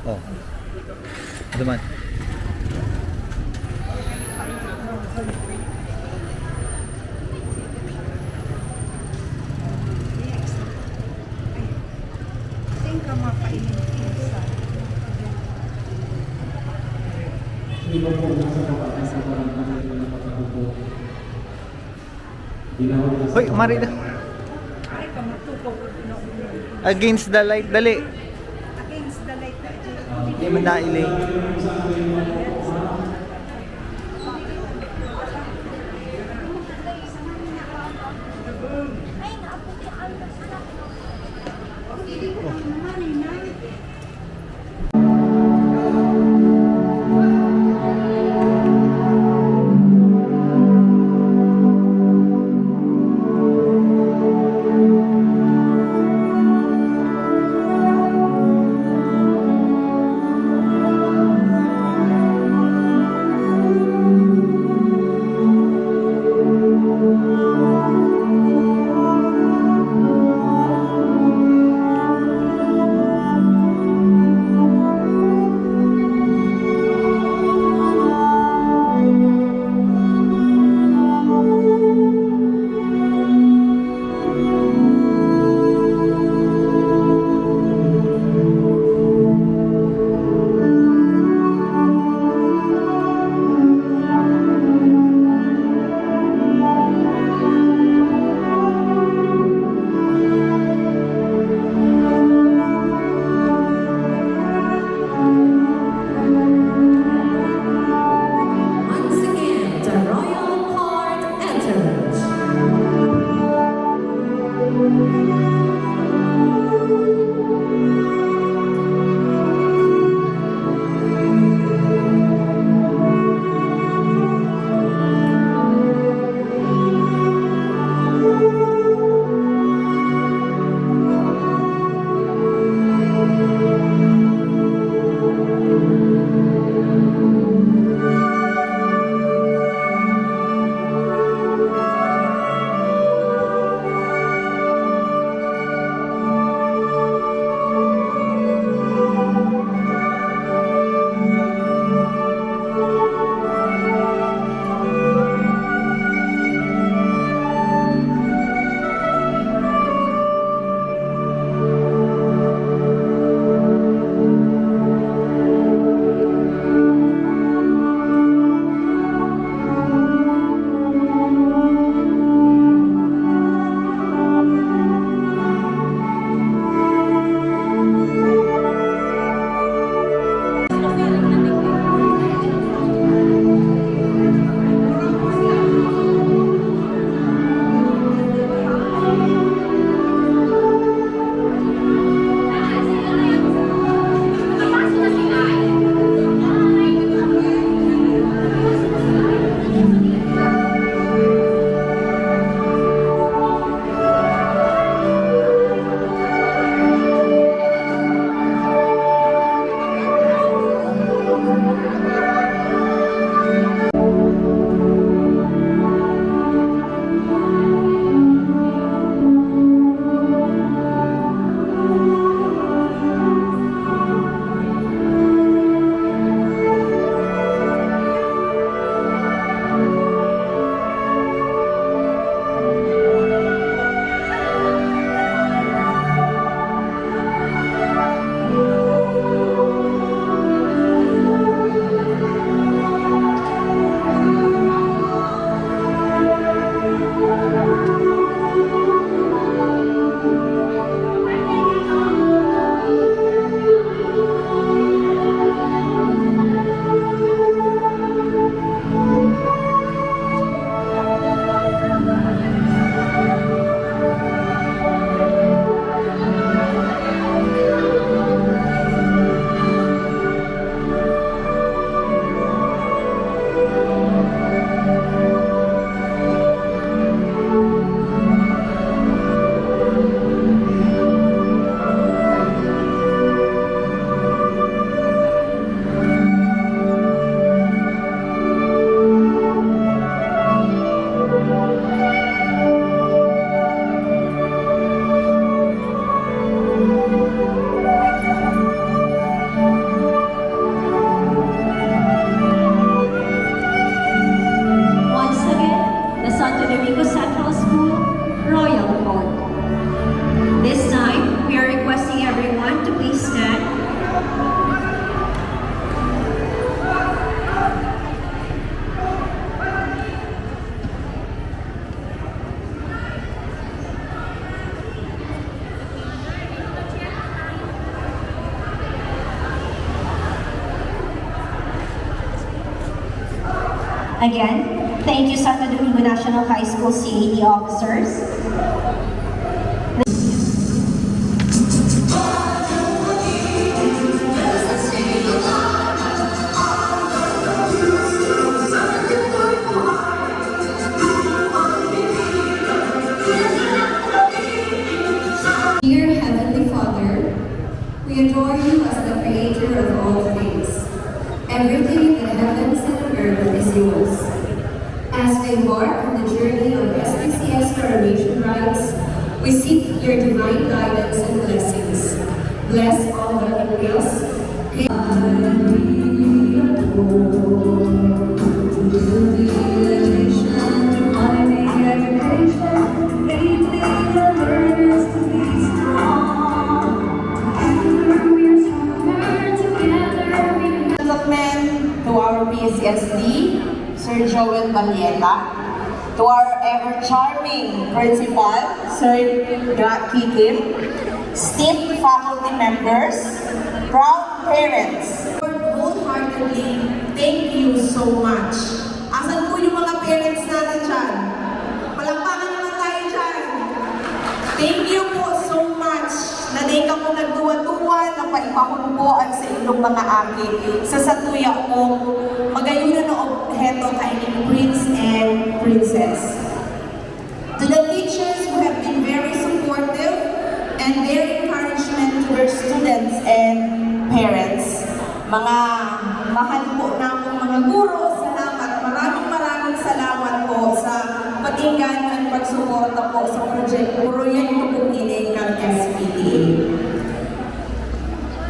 Oh. Duman. Hoy, umari na. Against the light, dali. Against the light. Hindi mo nailay. Again, thank you Santo Domingo National High School CAD officers. Dear Heavenly Father, we adore you as the creator of all things. Everything in the heavens and earth is yours. As we embark on the journey of SDCS coronation rites, we seek your divine guidance and blessings. Bless all the wheels. Development to our PSSD, Sir Joel Valieta, to our ever-charming principal, Sir Kikim, esteemed faculty members, proud parents. Wholeheartedly, thank you so much. Asan po yung mga parents natin dyan? Palakpakan naman tayo dyan. Thank you po so much. Naday ka po nagduwa-duwa, napaipahon po ang sa inyong mga aki sa satuya ko magayunan na obheto kay Prince and Princess. To the teachers who have been very supportive and their encouragement to their students and parents. Mga mahal po namong mga guro, salamat. Maraming salamat po sa patinggan at pagsuporta po sa proyekto po ini ng SPDA.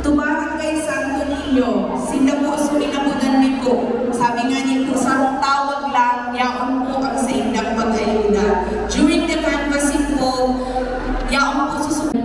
Tumahan kay Santo Niño, sila po suminabudan ni ko. Sabi nga niya po, sarong tawag lang, yaon po ang sa indang pag-ayuda. During the canvassing po, yaon po susunod.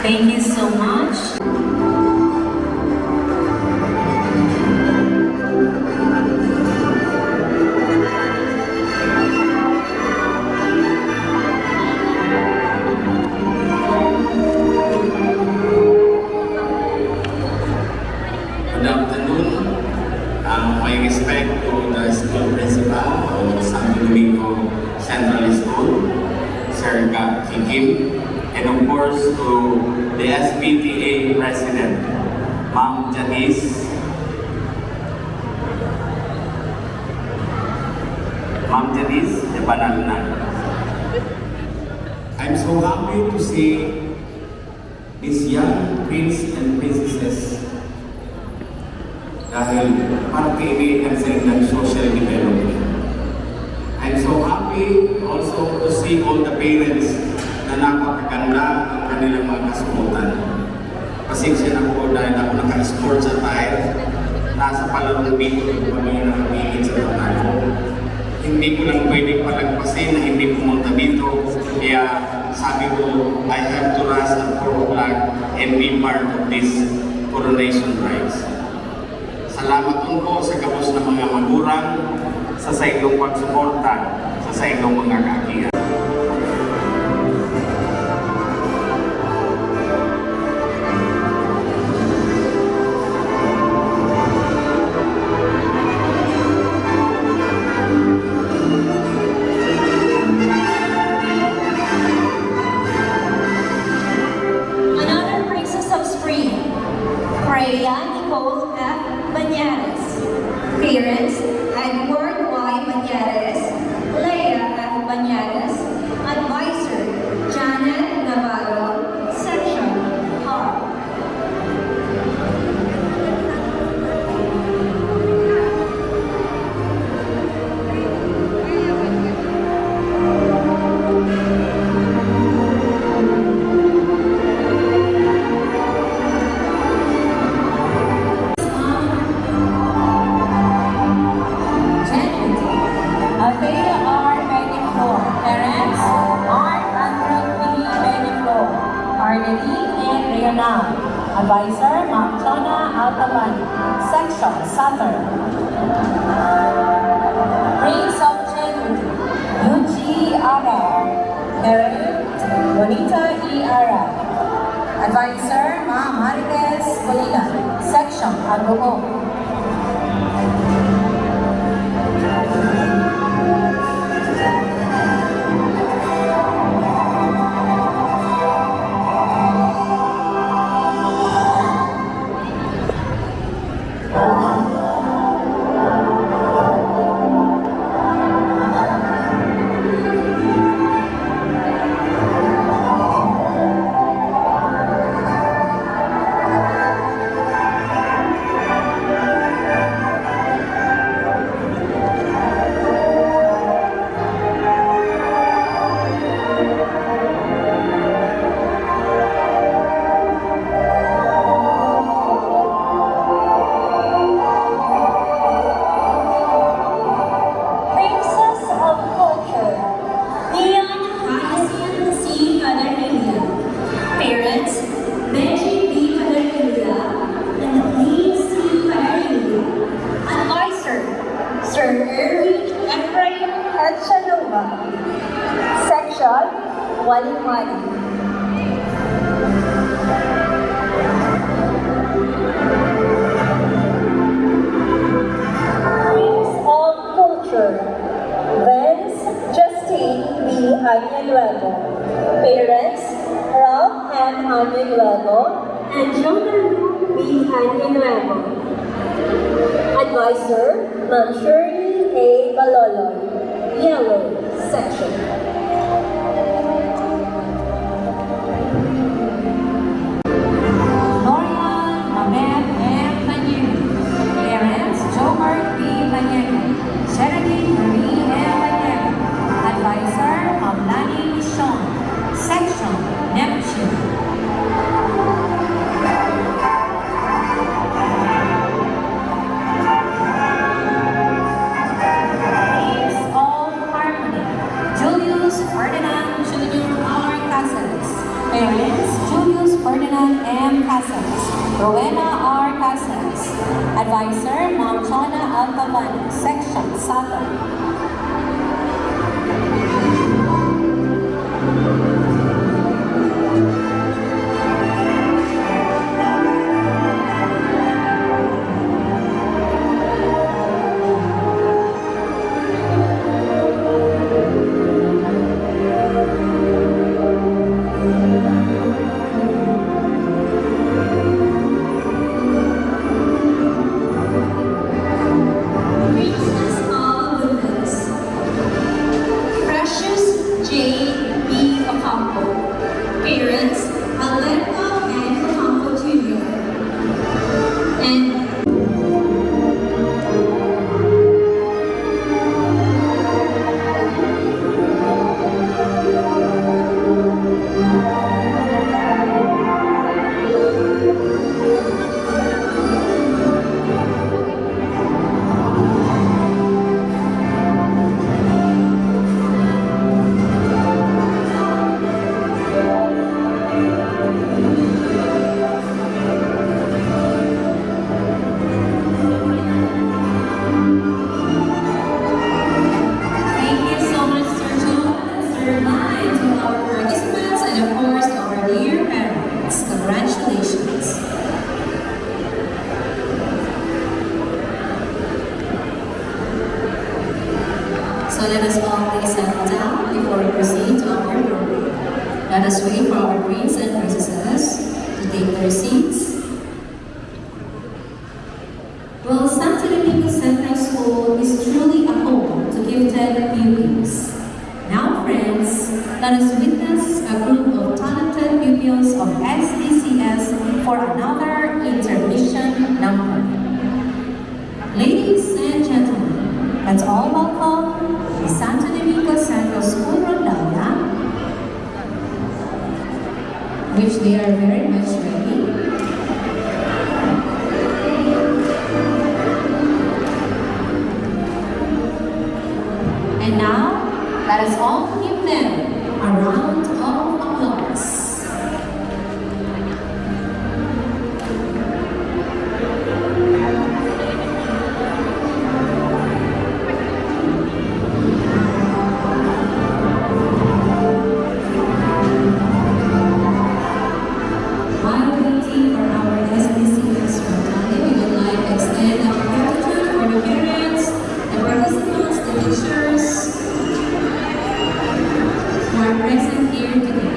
Thank you so much. Good afternoon. My respect to the school principal of Santo Domingo Central School, Sir Kim, and of course to the SPTA President, Ma'am Janice. Ma'am Janice, de Banana. I'm so happy to see these young prince and princesses dahil parte ini ang ng social development. I'm so happy also to see all the parents na napakaganda ang kanilang mga kasuotan. Pasensya na po dahil ako naka-sport sa tire, nasa palarong dito kung kami nakapilin sa tatalo. Hindi ko lang pwedeng palagpasin na hindi pumunta dito, kaya sabi ko, I have to rush at 4 o'clock and be part of this coronation rites. Salamat po sa kapos ng mga magulang sa inyong pagsuporta sa inyong mga kakiyan. Another princess of spring, Freya Nicole F. Banyares. Parents, Edward Y. Banyares, Leia F. Banyares. Advisor, Janet Navarro, Section R. Althea R. Beniflor. Parents, Mark Andrew P. Beniflor. Arlene A. Rional. Advisor, Ma'am Jonna Altaban. Section, Sutter. Prince of January, UG Ara. Parent, Bonita E. Ara. Advisor, Ma'am Marites Colina. Section, Agogo. Section, Wali-Wali. Prince of Culture, Vance Justine B. Añaluego. Parents, Ralph M. Añaluego and Jonathan B. Añaluego. Advisor, Ma'am Shirley A. Baloloy. Yellow Section. Ferdinand Jr. R. Casas. Parents, Julius Ferdinand M. Casas. Rowena R. Casas. Advisor, Ma'am Chona Altavan. Section, Southern. Princess of Goodness. Precious J. B. Ocampo. Parents, Alberto and Ocampo Jr. And Thank you so much, Sir John and Sir Lai, to our participants and of course to our dear parents. Congratulations. So let us all please settle down before we proceed to our program. Let us wait for our prince and princesses to take their seats. Well, Santo Domingo Central School is truly a home to gifted pupils. Now, friends, let us witness a group of talented pupils of SDCS for another intermission number. Ladies and gentlemen, let's all welcome the Santo Domingo Central School Rondalla, which they are very much ready. And now, let us all give them a round of applause. While waiting for our SDCS Rotary, we would like to extend our gratitude for the parents, the participants, the teachers who are present here today.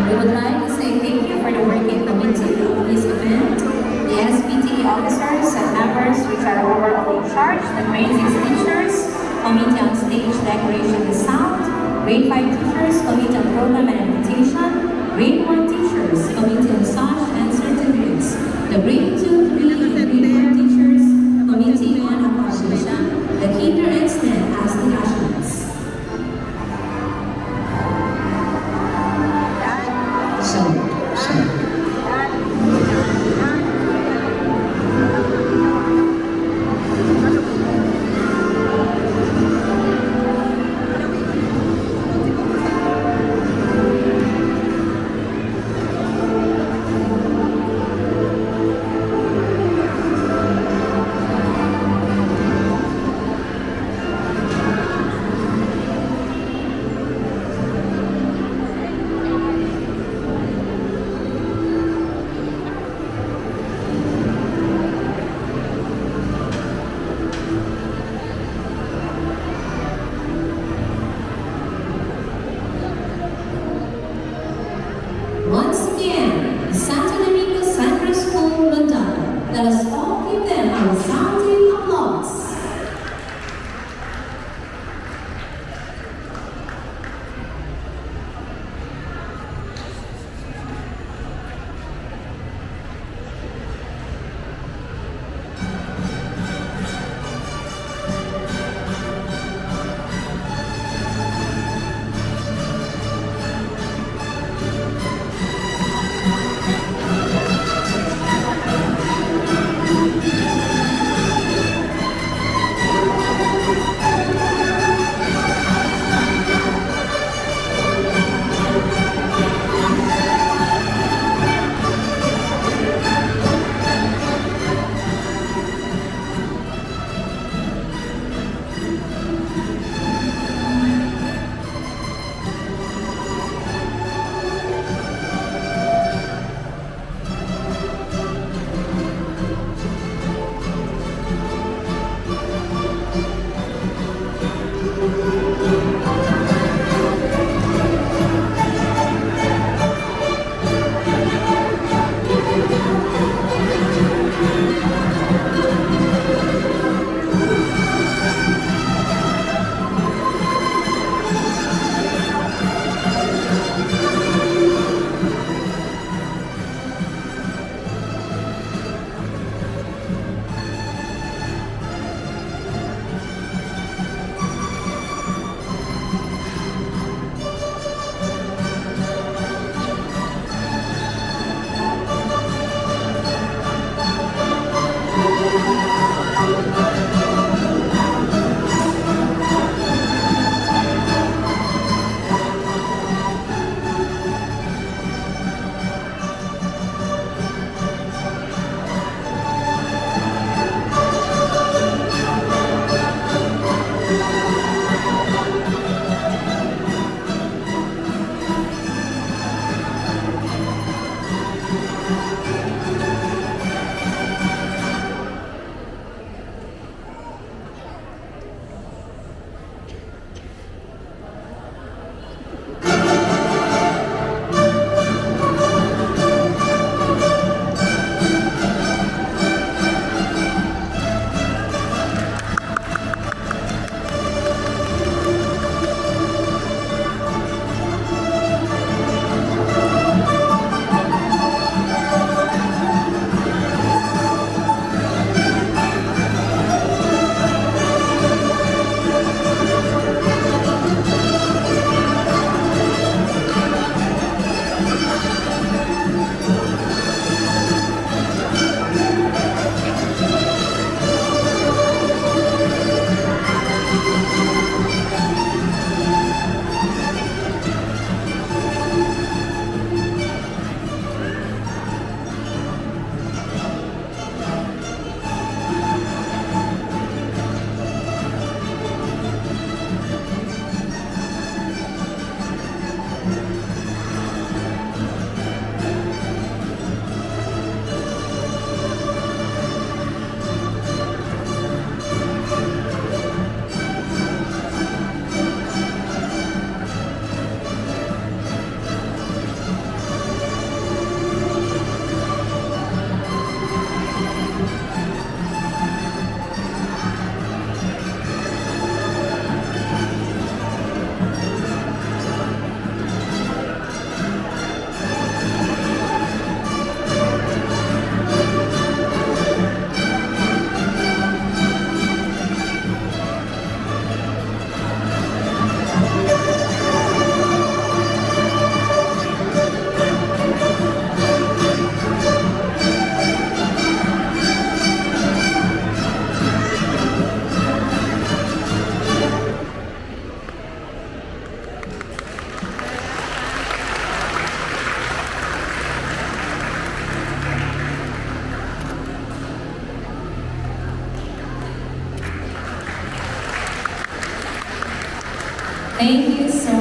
We would like to say thank you for the working committee of this event, the SPT officers and members which are overall in charge, the grade 6 teachers, committee on stage decoration and sound, grade 5 teachers, committee on program and invitation, grade 1 teachers, committee on such and certificates, the grade 2, 3, and grade 4 teachers, committee on accommodation, the kinder and STEM as the nationals.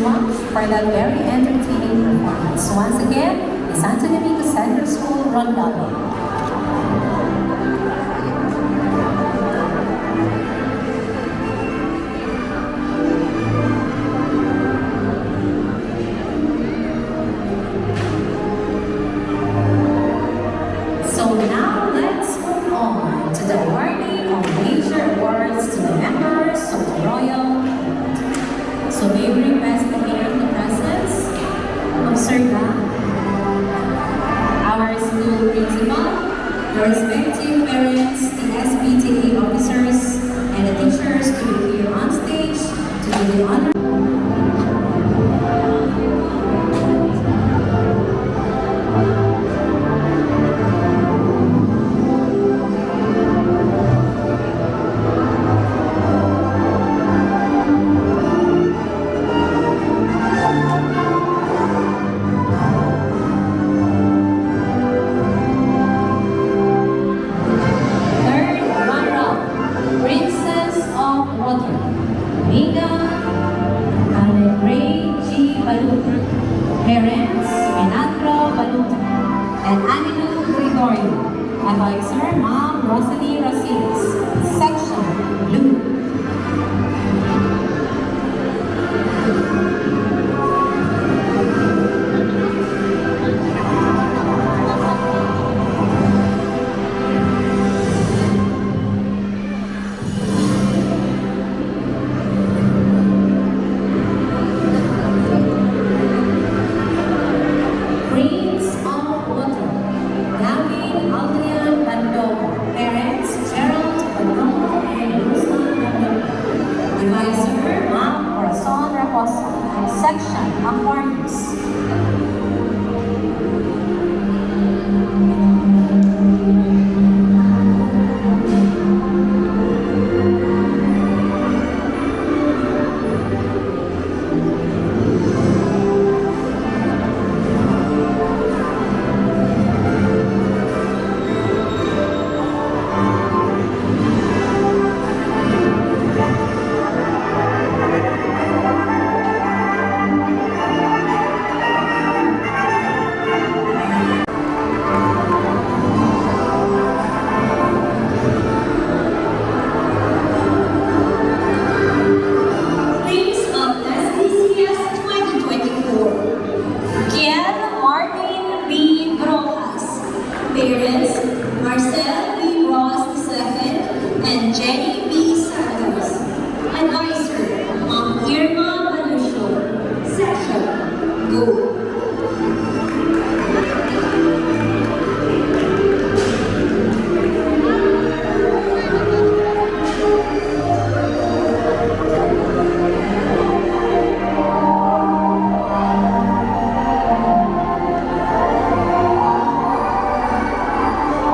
much for that very entertaining performance. Once again, the Santo Domingo Central School Rundown. So now let's move on to the awarding of major awards to the members of the Royal Court. So may we request again the presence of Sir Ga, our school principal, the respective parents, the SBTA officers, and the teachers to be here on stage to do the honor. Third runner-up, Princess of Water, Mega and Ray G. Balut. Parents, Menandro Balut and Anilu Gregorio. Advisor, Ma'am Rosalie Rosales. Section, Blue. Prince of Water, Gavin Aldrian Bando. Parents, Gerald Bando and Ruslan Bando. Advisor, Ma'am Corazon Raposa. Section, Aquarius. Prince of SDCS 2024, Kiel Martin B. Rojas. Parents, Marcel B. Ross II and Jenny B. Santos. Advisor, Ma'am Irma Balucio. Session, go.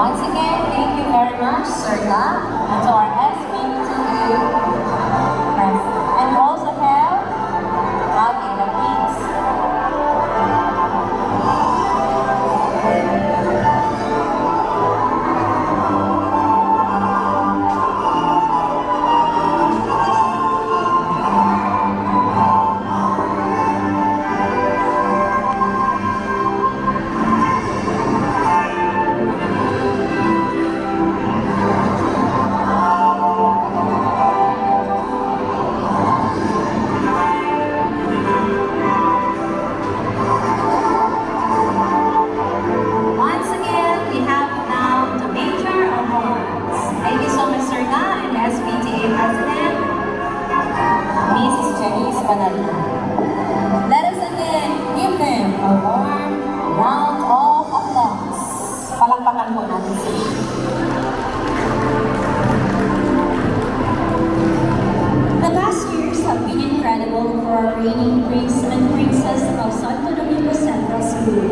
Once again, thank you very much, Sir Ga, and to our SBTA press. And we also have Agila, please. Once again, we have now the major awards. Thank you so much, Sir Ga, and SBTA President, Mrs. Jenny Spanalina. Let us again give them a warm round of applause. Palakpakan po natin sila. The past years have been incredible for our reigning prince and princess of Santo Domingo Central School.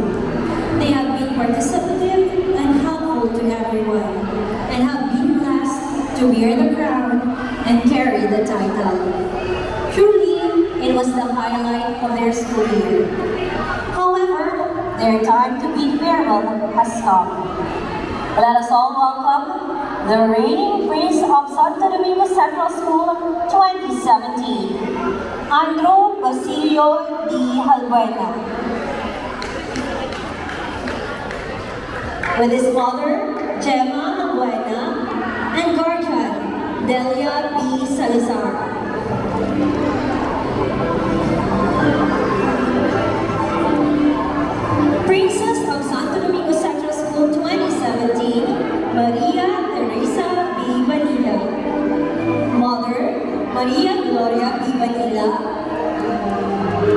They have been participative and helpful to everyone, and have been blessed to wear the crown and carry the title. Truly, it was the highlight of their school year. However, their time to bid farewell has come. Let us all welcome the reigning Prince of Santo Domingo Central School 2017, Andrew Basilio D. Halbuena. With his mother, Gemma Halbuena, and guardian, Delia B. Salazar. Princess of Santo Domingo Central School 2017, Maria Teresa B. Vanilla. Mother, Maria Gloria B. Vanilla.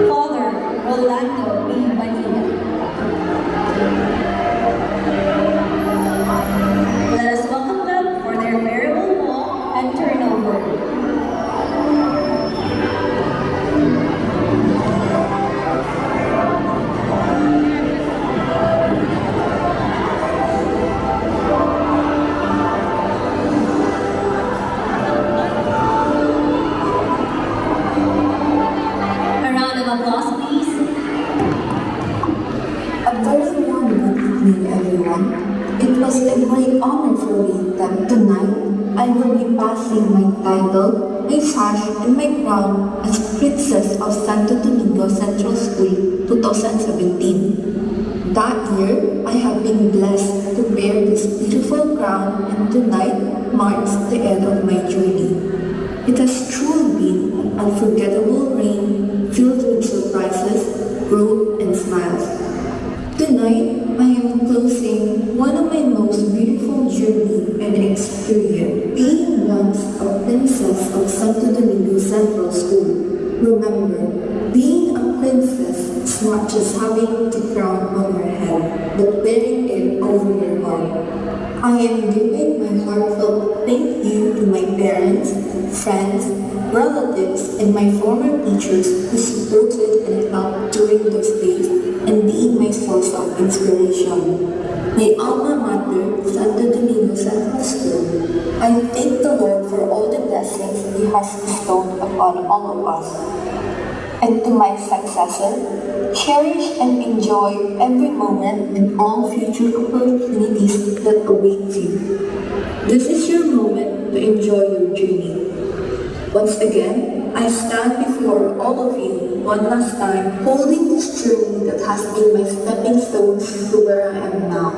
Father, Rolando B. Vanilla. Let us welcome them for their farewell walk and turnover. Everyone. It was a great honor for me that tonight I will be passing my title, my sash, and my crown as Princess of Santo Domingo Central School 2017. That year, I have been blessed to bear this beautiful crown, and tonight marks the end of my journey. It has truly been an unforgettable reign filled with surprises, growth, and smiles. Tonight, I am closing one of my most beautiful journey and experience, being once a princess of Santo Domingo Central School. Remember, being a princess is not just having the crown on your head, but wearing it over your heart. I am giving my heartfelt thank you to my parents, friends, relatives, and my former teachers who supported and helped during those days and being my source of inspiration. My alma mater, Santo Domingo Central School, I thank the Lord for all the blessings He has bestowed upon all of us. And to my successor, cherish and enjoy every moment and all future opportunities that await you. This is your moment to enjoy your journey. Once again, I stand before all of you one last time, holding this journey that has been my stepping stone to where I am now.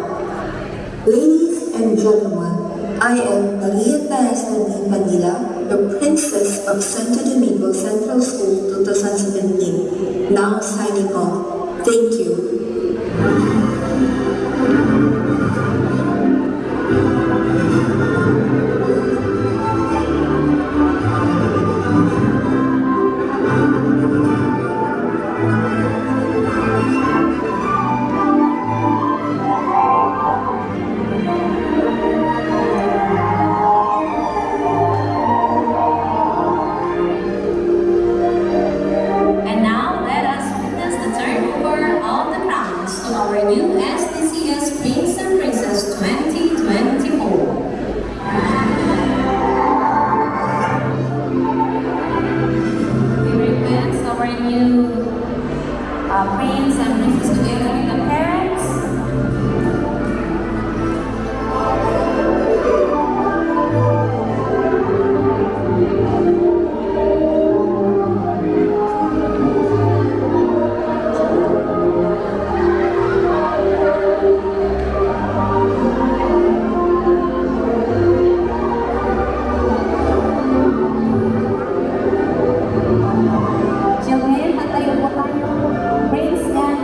Ladies and gentlemen, I am Maria Teresa D. Vanilla, the Princess of Santo Domingo Central School 2017, now signing off. Thank you. And now let us witness the turnover of the crowns to our new SDCS Prince and Princess 2024. We request our new Prince and Princess together with the parents. Children, patayo po tayo. Prince and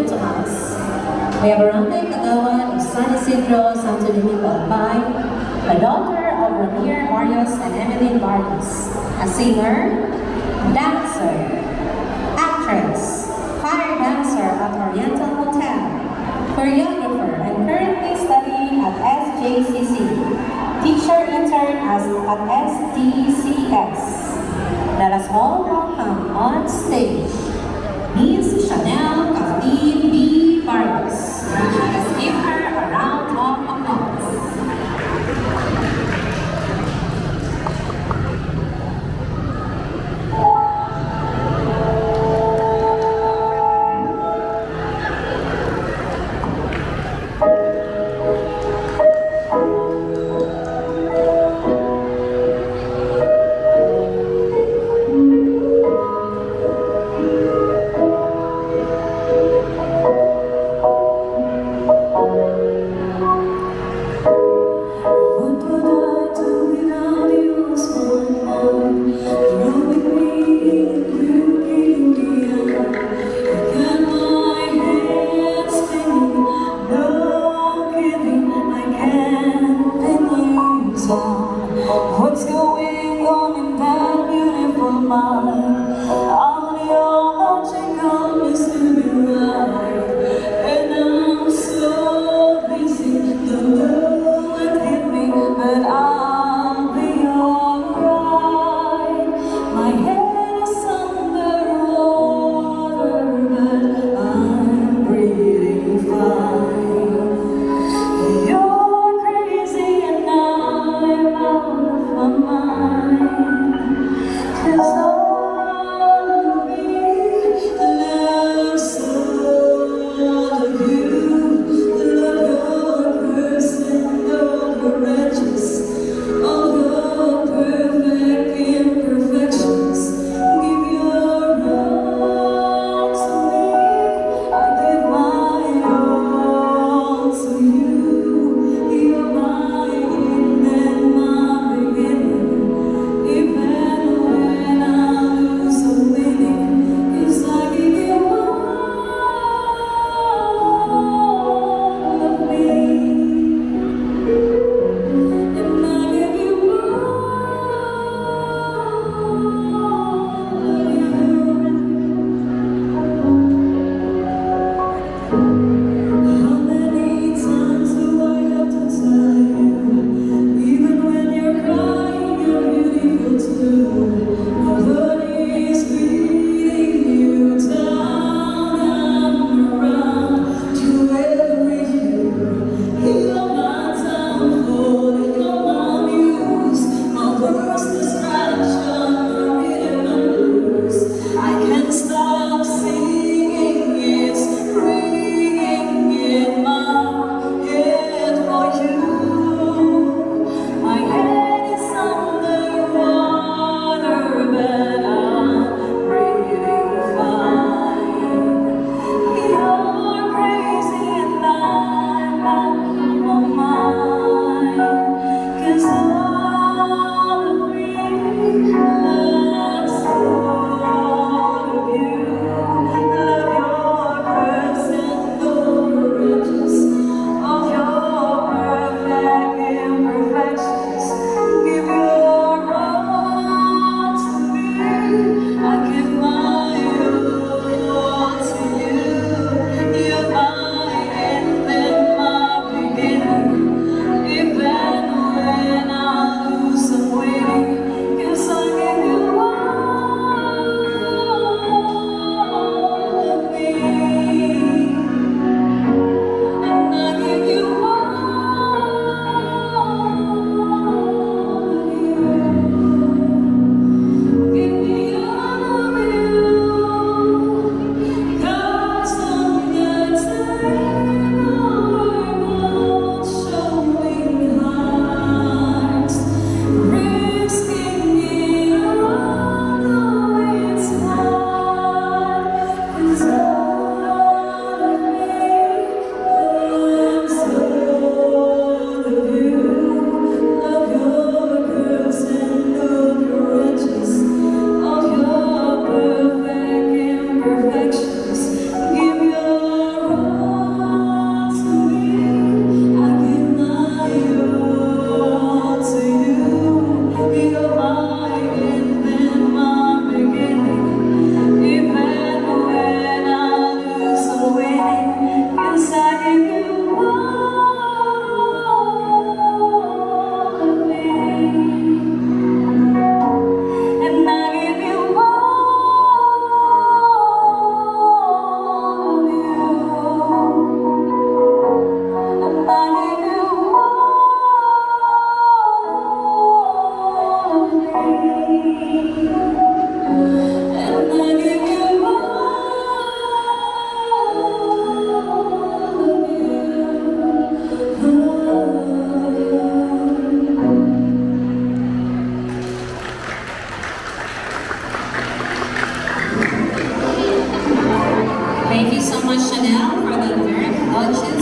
given to us. We have Barangay Kagawan of San Isidro, Santo Domingo Albay, a daughter of Ramir Barrios and Emeline Barrios, a singer, dancer, actress, fire dancer at Oriental Hotel, choreographer, and currently studying at SJCC, teacher intern at SDCS. Let us all welcome on stage Miss Chanel Kathleen B. Barrios. Let's give her a round of applause.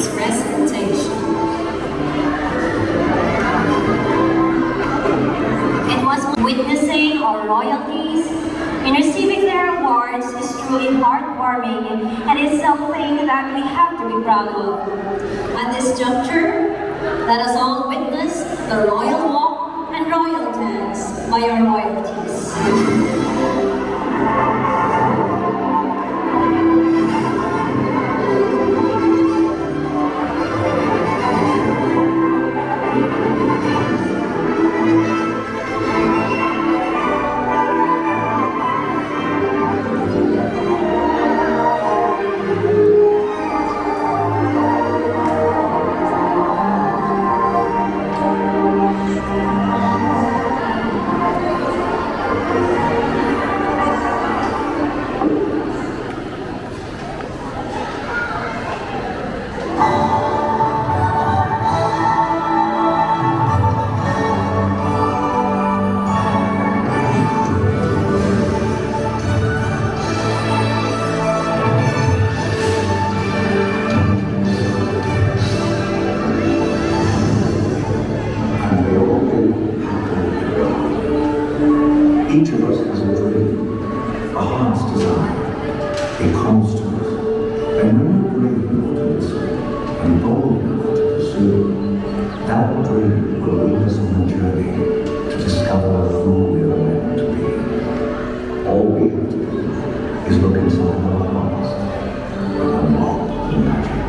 its presentation. It was witnessing our royalties in receiving their awards is truly heartwarming and is something that we have to be proud of. At this juncture, let us all witness the royal walk and royal dance by our royalties. Each of us has a dream, a heart's desire. It calls to us. And when we're brave enough to listen and bold enough to pursue, that dream will lead us on a journey to discover who we are meant to be. All we have to do is look inside our hearts and unlock the magic.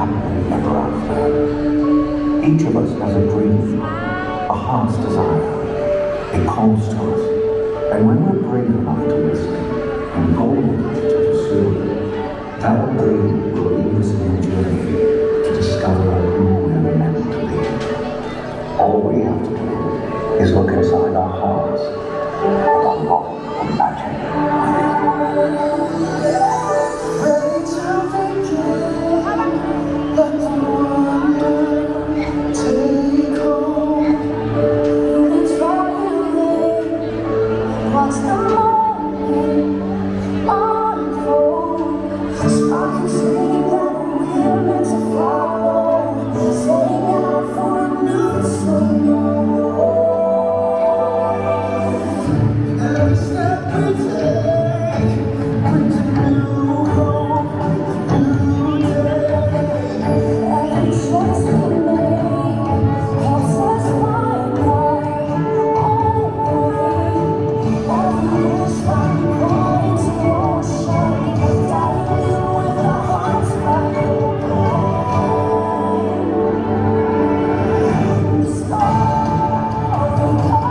happily ever after. Each of us has a dream, a heart's desire. It calls to us, and when we're brave enough to listen and bold enough to pursue it, that dream will lead us in a journey to discover who we're meant to be. All we have to do is look inside our hearts and unlock the magic within. Ready to begin, let the wonder take hold. It's violent, watch the moment unfold. Sparking sleep that we're meant to follow, setting out for a new tomorrow. Every step we take brings a new hope, new day. Every choice we make helps us find our own way. Every wish finds into motion, guiding you with our hearts wide open. The stars come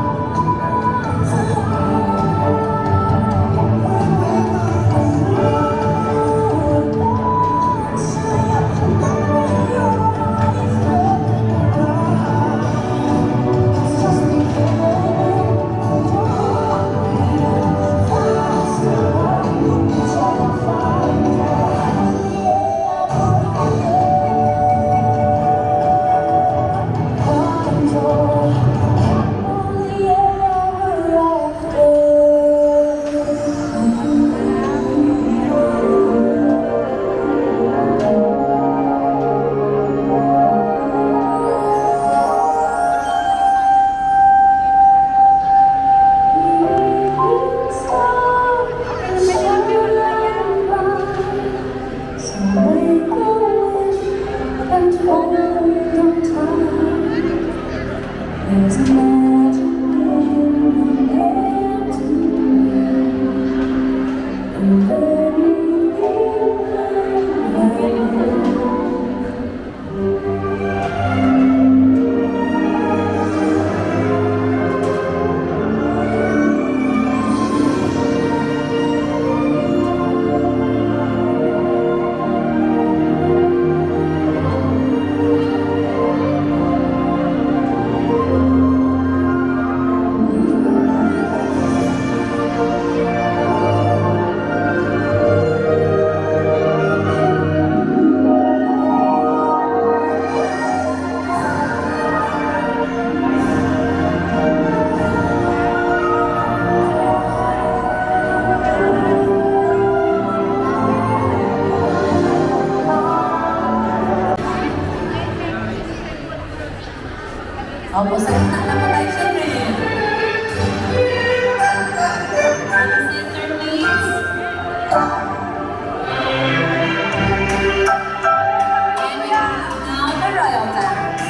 there's a magic in the air tonight, and Opo, sa gitna na po tayo, syempre. Center, please. And we have now the royal dance.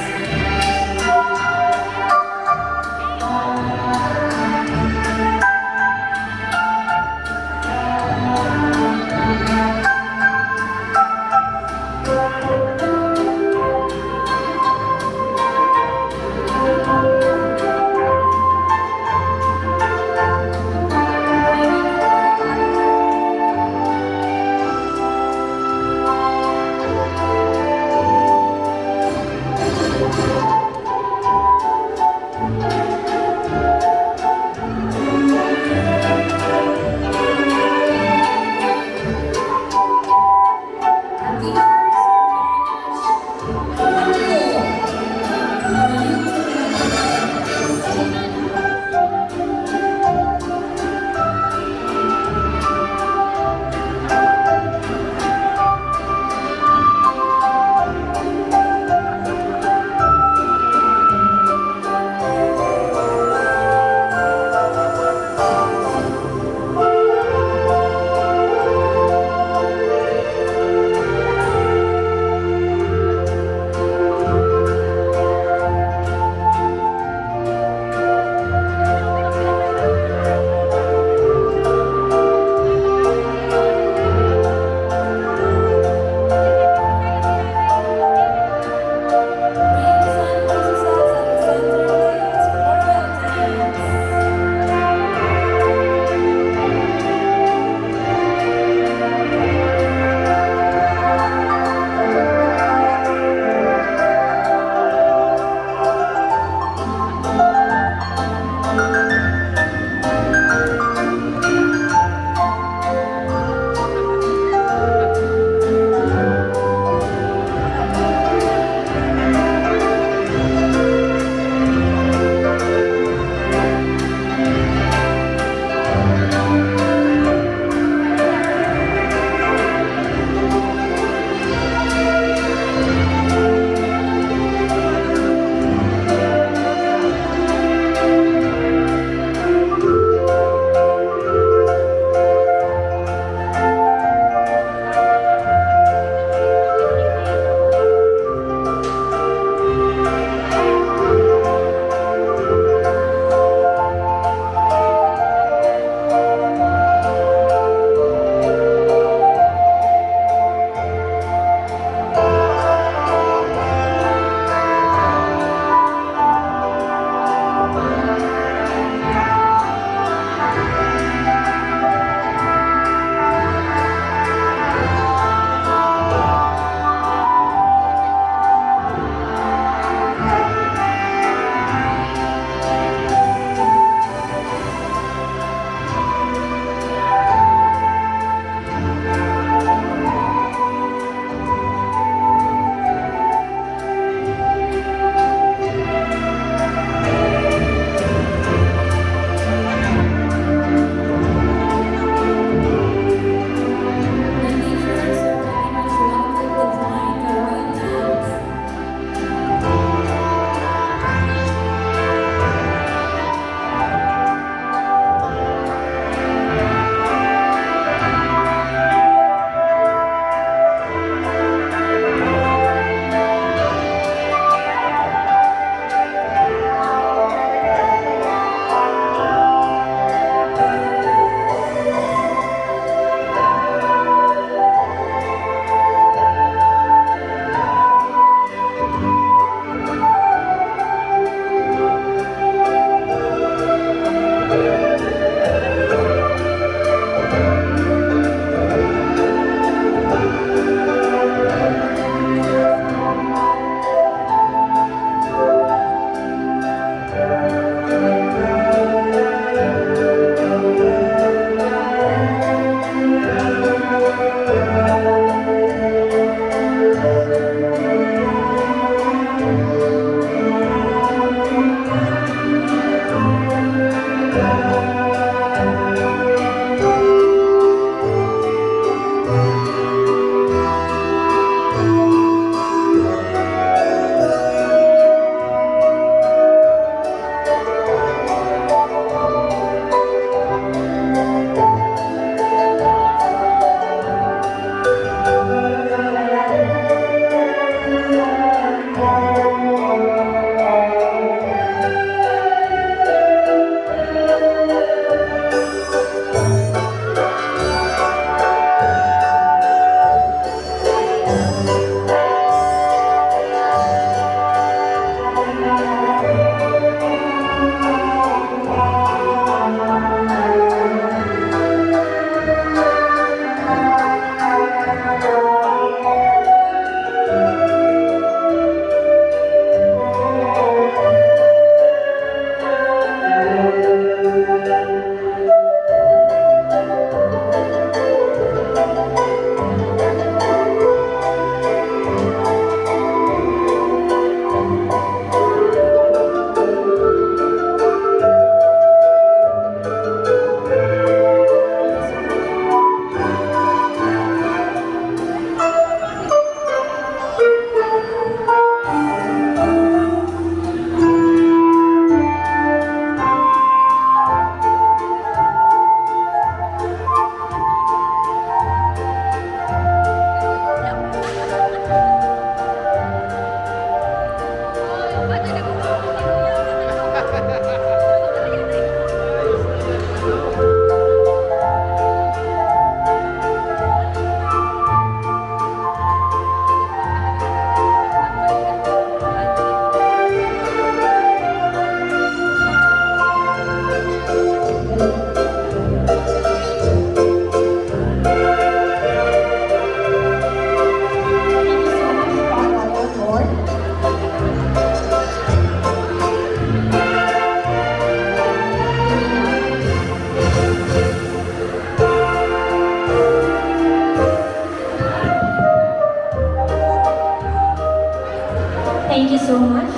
so much,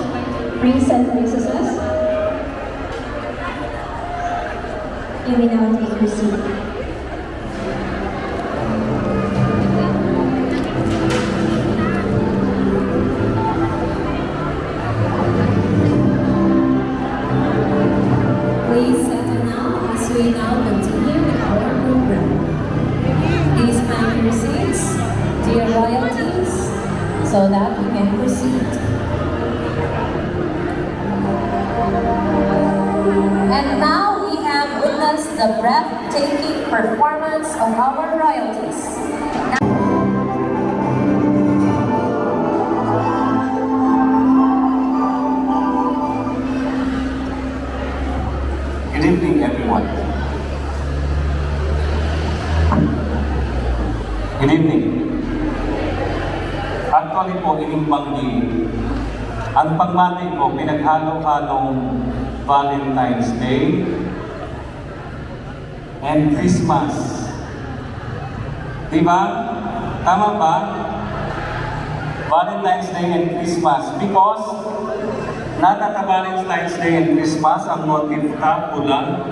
Prince and Princesses. You may now take your seat. Please settle now as we now continue with our program. Please find your seats, dear royalties, so that we can proceed. And now we have witnessed the breathtaking performance of our royalties. Good evening, everyone. Good evening. Actually po, inimbanggi. Ang pagmati ko, pinaghalo-halong Valentine's Day and Christmas. Diba? Tama ba? Valentine's Day and Christmas. Because Valentine's Day and Christmas, ang motif ka, pula.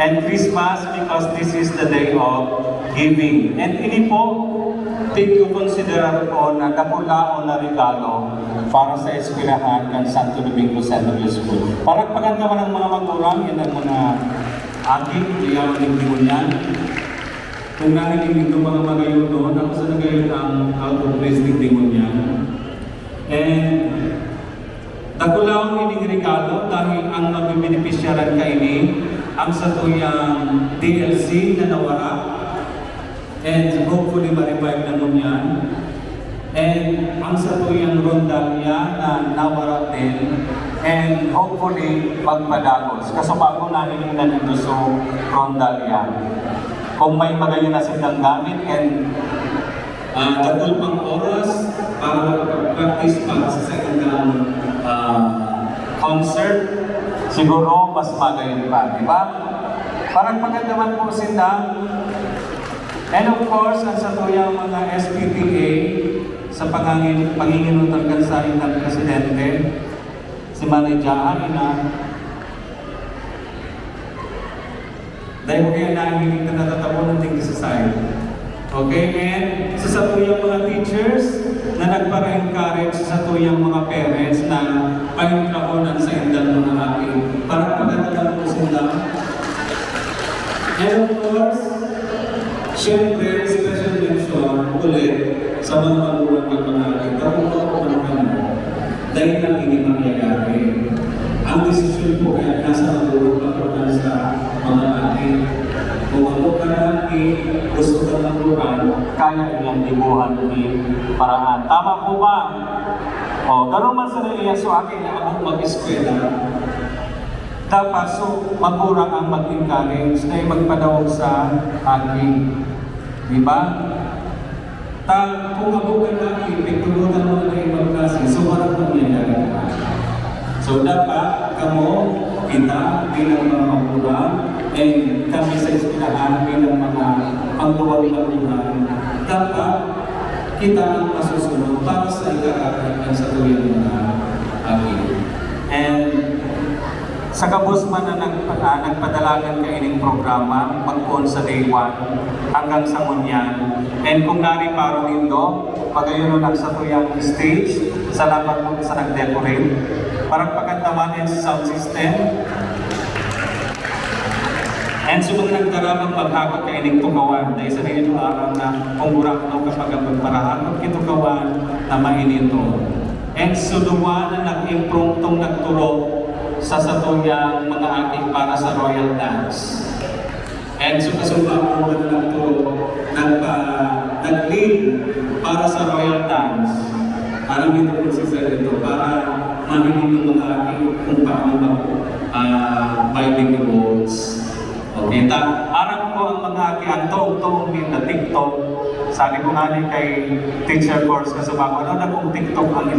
And Christmas because this is the day of giving. And ini po, take you consider ko na kapula o na regalo para sa eskwelahan ng Santo Domingo Central School. Para paganda ng mga magulang, yan ang mga aking liyaw ng limunyan. Kung narinig ito mga magayon doon, ako sa nagayon ang out of place ng limunyan. And Takulawang ining regalo dahil ang mabibenepisyaran ka ini ang satuyang DLC na nawara and hopefully ma-revive na nun yan. And ang satuyang rondalya na nawara din and hopefully magpadagos. Kaso bago namin na dito sa rondalya. Kung may magayon na silang gamit and dagol pang oras para mag-practice pa sa second concert, siguro mas magayon pa, di ba? Parang pagandaman po sila. And of course, ang satuyang mga SPTA sa panginginutan kansahin ng Presidente, si Manay Jaan na dahil ko kaya nahihinig na natatabo ng tingin sa side. Okay, and sa satuyang mga teachers na nagpara-encourage sa satuyang mga parents na pahingkaonan sa indang mga aking para pagkatagal po sila. And of course, syempre, special mention ulit sa mga magulang ng mga aking kapag-kapag dahil lang hindi mangyayari. Ang desisyon po kaya nasa magulang sa mga aking kung ako karami, gusto ka ng lugar, kaya ilang dibuhan ni paraan. Tama po ba? O, ganun man sa naiya so akin na ako mag-eskwela. Dapat so, magurang ang mag-encourage na magpadawag sa aking. Diba? Kung ako karami, pagtulutan mo na yung magkasi, so parang mangyayari ka. So dapat kamo, kita bilang mga magulang, and kami sa eskwelahan bilang mga pangluwag-luwag, dapat kita ang masusunod para sa ikaarap ng satuyang mga aking. And sa kabus man na nagpadalagan ka ining programa, magpuon sa day 1 hanggang sa ngunyan. And kung nari paro indo, pagayon ang satuyang stage, salamat po sa nag-decorate. Parang pagkantaman sa sound system. And so kung nagdaramang maghakot ka ining tukawan, dahil sa nito araw na kung burak no kapag ang magparahakot kitukawan na mainito. And so duwa na nag-impromptong nagturo sa satuyang mga aking para sa Royal Dance. And so kasumpa ko na nagturo, nag-lead para sa Royal Dance. Parang ito po si Sir ito, para mahinig ng mga aking kung paano mag-binding the roads. Okay, arang ko ang mga aking antong-tong na TikTok. Sabi ko nga kay teacher course kasi bago ano na kung TikTok ang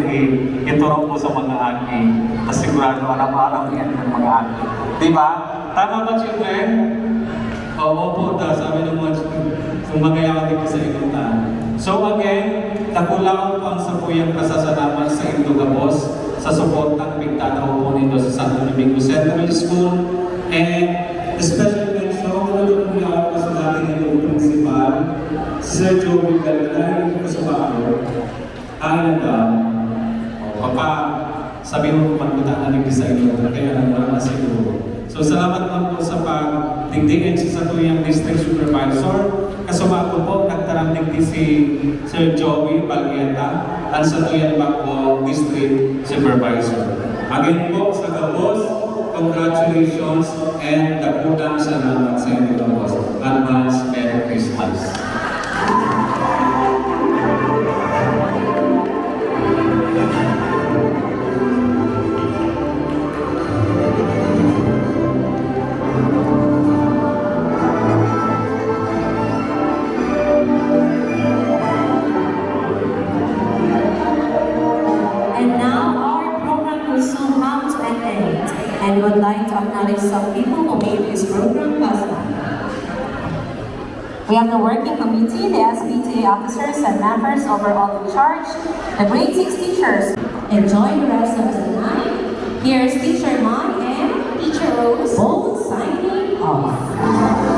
ituro mo sa mga aking. Tapos sigurado araw-araw yan ng mga aking. Diba? Tama ba, children? Oo po, sabi ng mga kung magayaman dito sa ikutan. So again, nakulaon po ang sapuyang pasasalamat sa inyong gabos sa suportang pagtataw po nito sa Santo Domingo Central School. And especially mention, nalulong niya ako sa dating itong principal, Sir Joey dahil ko sa bago. Ay papa, sabi mo magpunta na sa inyo, kaya wala na siguro. So salamat lang po sa pagdigdigin sa tuyang district supervisor. Kasama ko po, nagtarandig si Sir Joey Balgueta at sa tuyang Bacbo district supervisor. Again po sa Gabos, congratulations and dapudan sa naman sa inyo Gabos. Advance Merry Christmas. And would like to acknowledge some people who made this program possible. We have the working committee, the SBTA officers and members overall in charge, the grade 6 teachers. Enjoy the rest of the night. Here's Teacher Mon and Teacher Rose, both signing off.